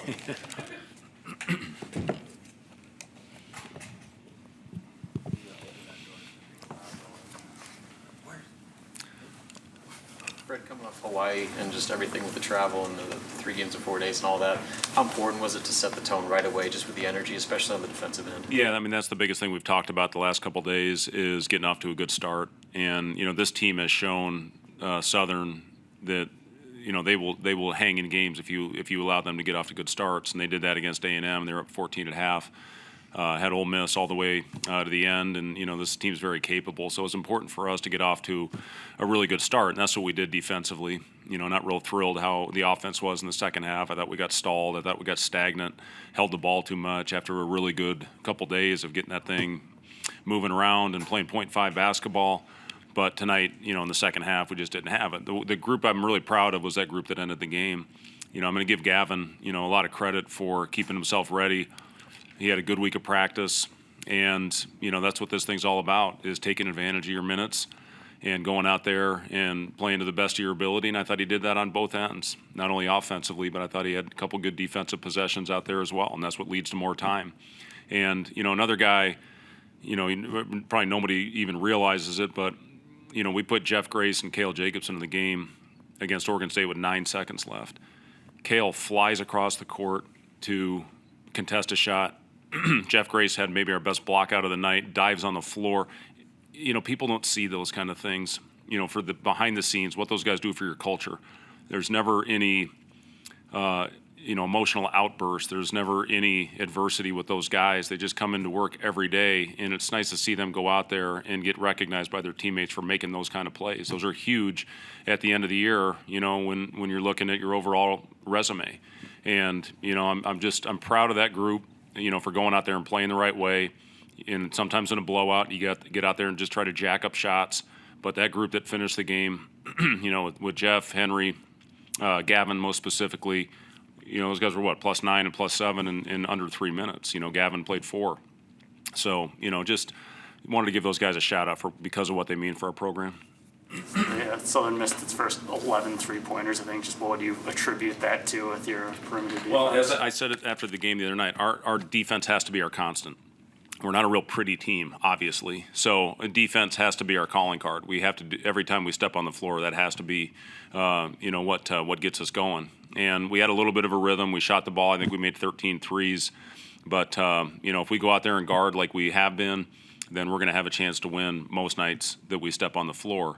Fred, coming off Hawaii and just everything with the travel and the 3 games in 4 days and all that, how important was it to set the tone right away just with the energy, especially on the defensive end? Yeah, I mean, that's the biggest thing we've talked about the last couple of days is getting off to a good start. And, this team has shown Southern that, they will hang in games if you allow them to get off to good starts. And they did that against A&M. They were up 14 at half. Had Ole Miss all the way to the end, and this team's very capable. So it's important for us to get off to a really good start, and that's what we did defensively. Not real thrilled how the offense was in the second half. I thought we got stalled. I thought we got stagnant, held the ball too much after a really good couple days of getting that thing moving around and playing .5 basketball. But tonight, in the second half, we just didn't have it. The group I'm really proud of was that group that ended the game. I'm going to give Gavin, a lot of credit for keeping himself ready. He had a good week of practice, and, that's what this thing's all about, is taking advantage of your minutes and going out there and playing to the best of your ability. And I thought he did that on both ends, not only offensively, but I thought he had a couple good defensive possessions out there as well, and that's what leads to more time. And, another guy, probably nobody even realizes it, but, we put Jeff Grace and Cale Jacobson in the game against Oregon State with 9 seconds left. Cale flies across the court to contest a shot. Jeff Grace had maybe our best block out of the night, dives on the floor. People don't see those kind of things, for the behind the scenes, what those guys do for your culture. There's never any, emotional outburst. There's never any adversity with those guys. They just come into work every day, and it's nice to see them go out there and get recognized by their teammates for making those kind of plays. Those are huge at the end of the year, when you're looking at your overall resume. And, I'm proud of that group, for going out there and playing the right way. And sometimes in a blowout, you got to get out there and just try to jack up shots. But that group that finished the game, with Jeff, Henry, Gavin most specifically, those guys were +9 and +7 in under 3 minutes. Gavin played 4. So, just wanted to give those guys a shout out because of what they mean for our program. Yeah, Southern missed its first 11 3-pointers. I think. Just what would you attribute that to with your perimeter defense? Well, as I said it after the game the other night, our defense has to be our constant. We're not a real pretty team, obviously. So defense has to be our calling card. We have to do, every time we step on the floor, that has to be, what gets us going. And we had a little bit of a rhythm. We shot the ball. I think we made 13 threes. But, if we go out there and guard like we have been, then we're going to have a chance to win most nights that we step on the floor.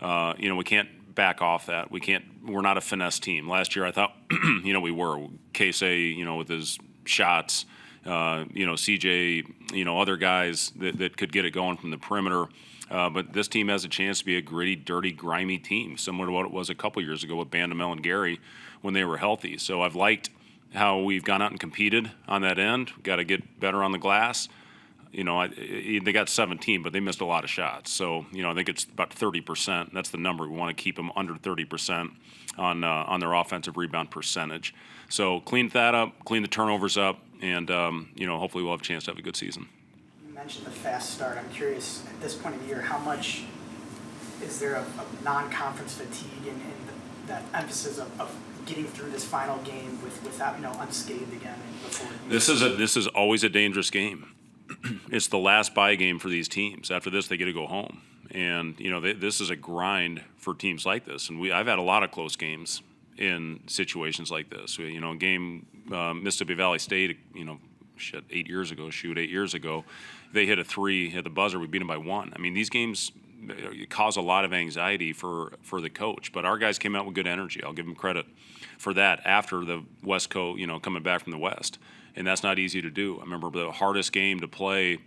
We can't back off that. We're not a finesse team. Last year I thought, we were. Casey, with his shots, CJ, other guys that could get it going from the perimeter. But this team has a chance to be a gritty, dirty, grimy team, similar to what it was a couple years ago with Bandamel and Gary when they were healthy. So I've liked how we've gone out and competed on that end. We've got to get better on the glass. They got 17, but they missed a lot of shots. So, I think it's about 30%. That's the number. We want to keep them under 30% on their offensive rebound percentage. So clean that up, clean the turnovers up, and, hopefully we'll have a chance to have a good season. You mentioned the fast start. I'm curious, at this point of the year, how much is there a non-conference fatigue and that emphasis of getting through this final game without, unscathed again? This is always a dangerous game. It's the last bye game for these teams. After this, they get to go home. And, this is a grind for teams like this. And I've had a lot of close games in situations like this. A game, Mississippi Valley State, 8 years ago, they hit a 3 at the buzzer. We beat them by 1. I mean, these games cause a lot of anxiety for the coach. But our guys came out with good energy. I'll give them credit for that after the West Coast, coming back from the West. And that's not easy to do. I remember the hardest game to play,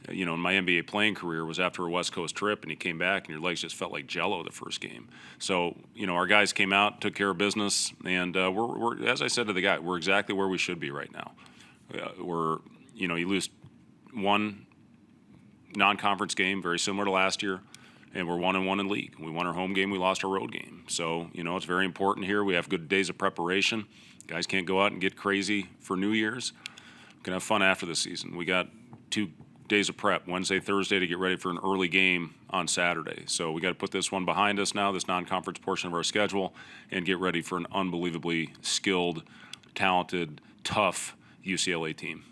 in my NBA playing career was after a West Coast trip, and you came back and your legs just felt like Jell-O the first game. So, our guys came out, took care of business, and we're as I said to the guy, we're exactly where we should be right now. You lose one non-conference game, very similar to last year, and we're 1-1 in league. We won our home game, we lost our road game. So, it's very important here. We have good days of preparation. Guys can't go out and get crazy for New Year's. We can have fun after the season. We got 2 days of prep, Wednesday, Thursday, to get ready for an early game on Saturday. So we got to put this one behind us now, this non-conference portion of our schedule, and get ready for an unbelievably skilled talented, tough UCLA team.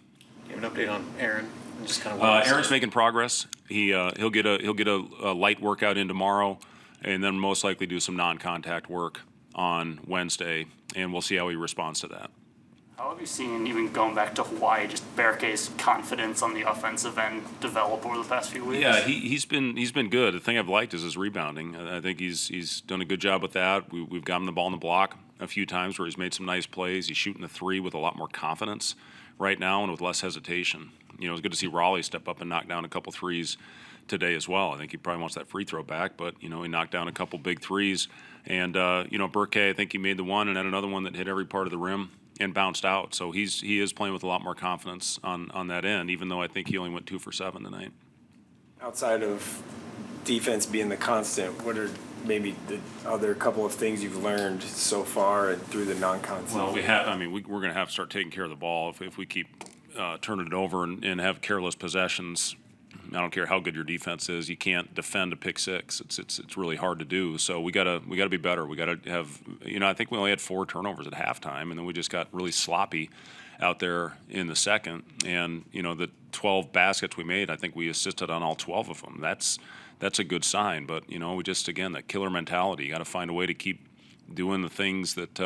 You have an update on Aaron and just kind of where he's Aaron's at? making progress. He'll get a light workout in tomorrow, and then most likely do some non-contact work on Wednesday, and we'll see how he responds to that. How have you seen, even going back to Hawaii, just Berke's confidence on the offensive end develop over the past few weeks? Yeah, he's been good. The thing I've liked is his rebounding. I think he's done a good job with that. We've got him the ball in the block a few times where he's made some nice plays. He's shooting the three with a lot more confidence right now and with less hesitation. You know, it's good to see Raleigh step up and knock down a couple threes today as well. I think he probably wants that free throw back, but, you know, he knocked down a couple big threes. And, you know, Berke, I think he made the one and had another one that hit every part of the rim and bounced out. So he is playing with a lot more confidence on that end, even though I think he only went 2 for 7 tonight. Outside of defense being the constant, what are maybe the other couple of things you've learned so far and through the non-constant? Well, we're going to have to start taking care of the ball if we keep turning it over and have careless possessions. I don't care how good your defense is. You can't defend a pick six. It's really hard to do. So we gotta be better. We gotta have, you know, I think we only had 4 turnovers at halftime, and then we just got really sloppy out there in the second. And you know, the 12 baskets we made, I think we assisted on all 12 of them. That's a good sign. But you know, we just, again, that killer mentality. You got to find a way to keep doing the things that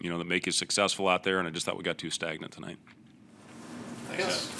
you know, that make you successful out there. And I just thought we got too stagnant tonight. Thanks.